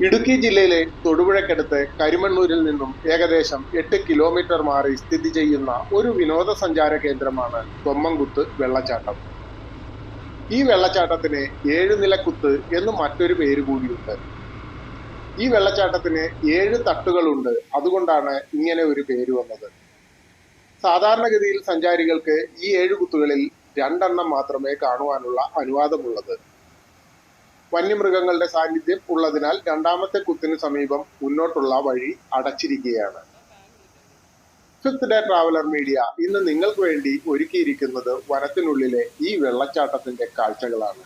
ഇടുക്കി ജില്ലയിലെ തൊടുപുഴയ്ക്കടുത്ത് കരിമണ്ണൂരിൽ നിന്നും ഏകദേശം 8 കിലോമീറ്റർ മാറി സ്ഥിതി ചെയ്യുന്ന ഒരു വിനോദസഞ്ചാര കേന്ദ്രമാണ് തൊമ്മൻകുത്ത് വെള്ളച്ചാട്ടം. ഈ വെള്ളച്ചാട്ടത്തിന് ഏഴുനിലക്കുത്ത് എന്ന് മറ്റൊരു പേര് കൂടിയുണ്ട്. ഈ വെള്ളച്ചാട്ടത്തിന് 7 തട്ടുകളുണ്ട്. അതുകൊണ്ടാണ് ഇങ്ങനെ ഒരു പേര് വന്നത്. സാധാരണഗതിയിൽ സഞ്ചാരികൾക്ക് ഈ 7 കുത്തുകളിൽ 2 എണ്ണം മാത്രമേ കാണുവാനുള്ള അനുവാദമുള്ളത്. വന്യമൃഗങ്ങളുടെ സാന്നിധ്യം ഉള്ളതിനാൽ രണ്ടാമത്തെ കുത്തിന് സമീപം മുന്നോട്ടുള്ള വഴി അടച്ചിരിക്കുകയാണ്. ഫിഫ്ത് ഡേ ട്രാവലർ മീഡിയ ഇന്ന് നിങ്ങൾക്ക് വേണ്ടി ഒരുക്കിയിരിക്കുന്നത് വനത്തിനുള്ളിലെ ഈ വെള്ളച്ചാട്ടത്തിന്റെ കാഴ്ചകളാണ്.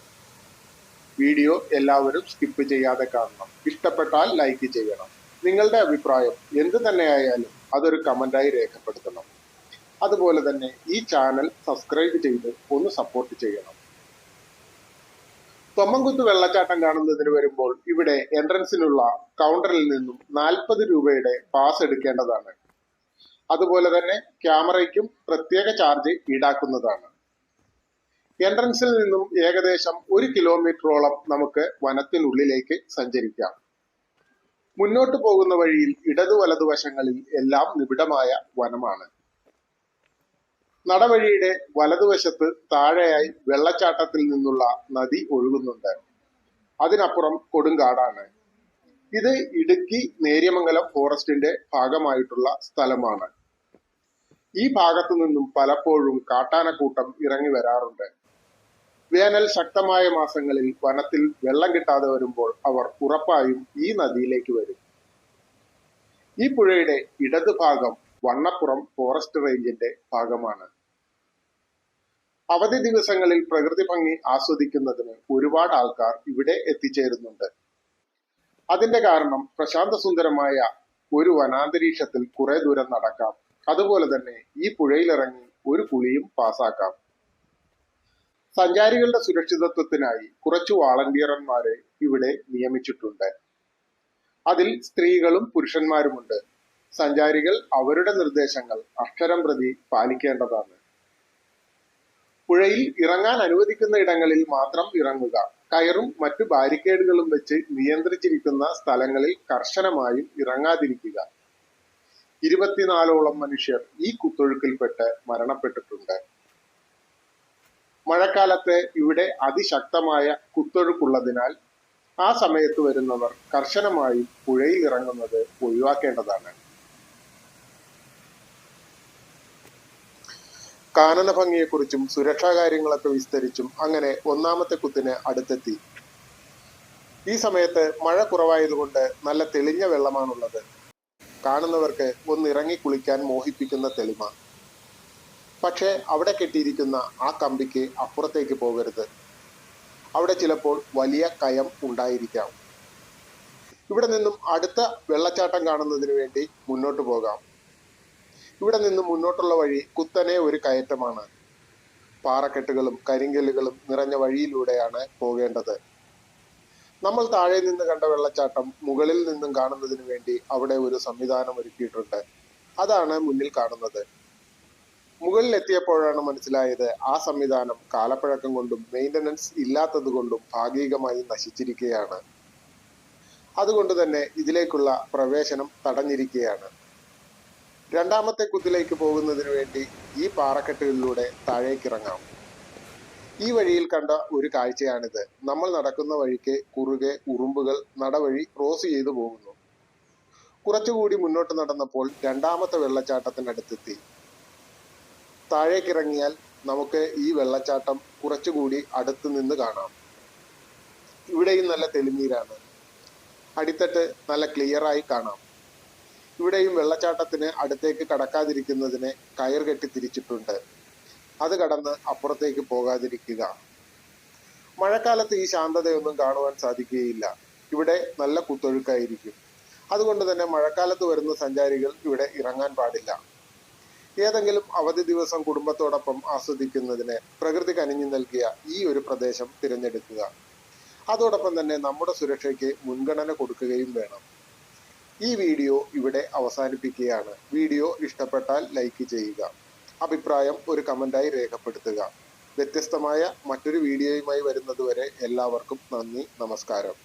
വീഡിയോ എല്ലാവരും സ്കിപ്പ് ചെയ്യാതെ കാണണം. ഇഷ്ടപ്പെട്ടാൽ ലൈക്ക് ചെയ്യണം. നിങ്ങളുടെ അഭിപ്രായം എന്ത് തന്നെയായാലും അതൊരു കമന്റായി രേഖപ്പെടുത്തണം. അതുപോലെ തന്നെ ഈ ചാനൽ സബ്സ്ക്രൈബ് ചെയ്ത് ഒന്ന് സപ്പോർട്ട് ചെയ്യണം. തൊമ്മൻകുത്ത് വെള്ളച്ചാട്ടം കാണുന്നതിന് വരുമ്പോൾ ഇവിടെ എൻട്രൻസിനുള്ള കൗണ്ടറിൽ നിന്നും 40 രൂപയുടെ പാസ് എടുക്കേണ്ടതാണ്. അതുപോലെ തന്നെ ക്യാമറയ്ക്കും പ്രത്യേക ചാർജ് ഈടാക്കുന്നതാണ്. എൻട്രൻസിൽ നിന്നും ഏകദേശം 1 കിലോമീറ്ററോളം നമുക്ക് വനത്തിനുള്ളിലേക്ക് സഞ്ചരിക്കാം. മുന്നോട്ട് പോകുന്ന വഴിയിൽ ഇടതു വലതുവശങ്ങളിൽ എല്ലാം നിബിഡമായ വനമാണ്. നടവഴിയുടെ വലതുവശത്ത് താഴെയായി വെള്ളച്ചാട്ടത്തിൽ നിന്നുള്ള നദി ഒഴുകുന്നുണ്ട്. അതിനപ്പുറം കൊടുങ്കാടാണ്. ഇത് ഇടുക്കി നേര്യമംഗലം ഫോറസ്റ്റിന്റെ ഭാഗമായിട്ടുള്ള സ്ഥലമാണ്. ഈ ഭാഗത്തു നിന്നും പലപ്പോഴും കാട്ടാനക്കൂട്ടം ഇറങ്ങി വരാറുണ്ട്. വേനൽ ശക്തമായ മാസങ്ങളിൽ വനത്തിൽ വെള്ളം കിട്ടാതെ വരുമ്പോൾ അവർ ഉറപ്പായും ഈ നദിയിലേക്ക് വരും. ഈ പുഴയുടെ ഇടത് ഭാഗം വണ്ണപ്പുറം ഫോറസ്റ്റ് റേഞ്ചിന്റെ ഭാഗമാണ്. അവധി ദിവസങ്ങളിൽ പ്രകൃതി ഭംഗി ആസ്വദിക്കുന്നതിന് ഒരുപാട് ആൾക്കാർ ഇവിടെ എത്തിച്ചേരുന്നുണ്ട്. അതിന്റെ കാരണം പ്രശാന്ത സുന്ദരമായ ഒരു വനാന്തരീക്ഷത്തിൽ കുറെ ദൂരം നടക്കാം. അതുപോലെ തന്നെ ഈ പുഴയിലിറങ്ങി ഒരു കുളിയും പാസാക്കാം. സഞ്ചാരികളുടെ സുരക്ഷിതത്വത്തിനായി കുറച്ചു വാളണ്ടിയർമാരെ ഇവിടെ നിയമിച്ചിട്ടുണ്ട്. അതിൽ സ്ത്രീകളും പുരുഷന്മാരുമുണ്ട്. സഞ്ചാരികൾ അവരുടെ നിർദ്ദേശങ്ങൾ അക്ഷരം പ്രതി പാലിക്കേണ്ടതാണ്. പുഴയിൽ ഇറങ്ങാൻ അനുവദിക്കുന്ന ഇടങ്ങളിൽ മാത്രം ഇറങ്ങുക. കയറും മറ്റു ബാരിക്കേഡുകളും വെച്ച് നിയന്ത്രിച്ചിരിക്കുന്ന സ്ഥലങ്ങളിൽ കർശനമായും ഇറങ്ങാതിരിക്കുക. 24ഓളം മനുഷ്യർ ഈ കുത്തൊഴുക്കിൽപ്പെട്ട് മരണപ്പെട്ടിട്ടുണ്ട്. മഴക്കാലത്ത് ഇവിടെ അതിശക്തമായ കുത്തൊഴുക്കുള്ളതിനാൽ ആ സമയത്ത് വരുന്നവർ കർശനമായും പുഴയിൽ ഇറങ്ങുന്നത് ഒഴിവാക്കേണ്ടതാണ്. കാനന ഭംഗിയെക്കുറിച്ചും സുരക്ഷാ കാര്യങ്ങളൊക്കെ വിസ്തരിച്ചും അങ്ങനെ ഒന്നാമത്തെ കുത്തിന് അടുത്തെത്തി. ഈ സമയത്ത് മഴ കുറവായതുകൊണ്ട് നല്ല തെളിഞ്ഞ വെള്ളമാണുള്ളത്. കാണുന്നവർക്ക് ഒന്നിറങ്ങി കുളിക്കാൻ മോഹിപ്പിക്കുന്ന തെളിമ. പക്ഷേ അവിടെ കെട്ടിയിരിക്കുന്ന ആ കമ്പിക്ക് അപ്പുറത്തേക്ക് പോകരുത്. അവിടെ ചിലപ്പോൾ വലിയ കയം ഉണ്ടായിരിക്കാം. ഇവിടെ നിന്നും അടുത്ത വെള്ളച്ചാട്ടം കാണുന്നതിന് വേണ്ടി മുന്നോട്ട് പോകാം. ഇവിടെ നിന്നും മുന്നോട്ടുള്ള വഴി കുത്തനെ ഒരു കയറ്റമാണ്. പാറക്കെട്ടുകളും കരിങ്കല്ലുകളും നിറഞ്ഞ വഴിയിലൂടെയാണ് പോകേണ്ടത്. നമ്മൾ താഴെ നിന്ന് കണ്ട വെള്ളച്ചാട്ടം മുകളിൽ നിന്നും കാണുന്നതിന് വേണ്ടി അവിടെ ഒരു സംവിധാനം ഒരുക്കിയിട്ടുണ്ട്. അതാണ് മുന്നിൽ കാണുന്നത്. മുകളിൽ എത്തിയപ്പോഴാണ് മനസ്സിലായത് ആ സംവിധാനം കാലപ്പഴക്കം കൊണ്ടും മെയിൻ്റനൻസ് ഇല്ലാത്തത് കൊണ്ടും ഭാഗികമായി നശിച്ചിരിക്കുകയാണ്. അതുകൊണ്ട് തന്നെ ഇതിലേക്കുള്ള പ്രവേശനം തടഞ്ഞിരിക്കുകയാണ്. രണ്ടാമത്തെ കുത്തിലേക്ക് പോകുന്നതിന് വേണ്ടി ഈ പാറക്കെട്ടുകളിലൂടെ താഴേക്കിറങ്ങാം. ഈ വഴിയിൽ കണ്ട ഒരു കാഴ്ചയാണിത്. നമ്മൾ നടക്കുന്ന വഴിക്ക് കുറുകെ ഉറുമ്പുകൾ നടവഴി ക്രോസ് ചെയ്തു പോകുന്നു. കുറച്ചുകൂടി മുന്നോട്ട് നടന്നപ്പോൾ രണ്ടാമത്തെ വെള്ളച്ചാട്ടത്തിനടുത്തെത്തി. താഴേക്കിറങ്ങിയാൽ നമുക്ക് ഈ വെള്ളച്ചാട്ടം കുറച്ചുകൂടി അടുത്ത് നിന്ന് കാണാം. ഇവിടെയും നല്ല തെളിനീരാണ്. അടിത്തട്ട് നല്ല ക്ലിയറായി കാണാം. ഇവിടെയും വെള്ളച്ചാട്ടത്തിന് അടുത്തേക്ക് കടക്കാതിരിക്കുന്നതിന് കയർ കെട്ടി തിരിച്ചിട്ടുണ്ട്. അത് കടന്ന് അപ്പുറത്തേക്ക് പോകാതിരിക്കുക. മഴക്കാലത്ത് ഈ ശാന്തതയൊന്നും കാണുവാൻ സാധിക്കുകയില്ല. ഇവിടെ നല്ല കുത്തൊഴുക്കായിരിക്കും. അതുകൊണ്ട് തന്നെ മഴക്കാലത്ത് വരുന്ന സഞ്ചാരികൾ ഇവിടെ ഇറങ്ങാൻ പാടില്ല. ഏതെങ്കിലും അവധി ദിവസം കുടുംബത്തോടൊപ്പം ആസ്വദിക്കുന്നതിന് പ്രകൃതി കനിഞ്ഞു നൽകിയ ഈ ഒരു പ്രദേശം തിരഞ്ഞെടുക്കുക. അതോടൊപ്പം തന്നെ നമ്മുടെ സുരക്ഷയ്ക്ക് മുൻഗണന കൊടുക്കുകയും വേണം. ഈ വീഡിയോ ഇവിടെ അവസാനിപ്പിക്കുകയാണ്. വീഡിയോ ഇഷ്ടപ്പെട്ടാൽ ലൈക്ക് ചെയ്യുക. അഭിപ്രായം ഒരു കമന്റായി രേഖപ്പെടുത്തുക. വ്യത്യസ്തമായ മറ്റൊരു വീഡിയോയുമായി വരുന്നതുവരെ എല്ലാവർക്കും നന്ദി, നമസ്കാരം.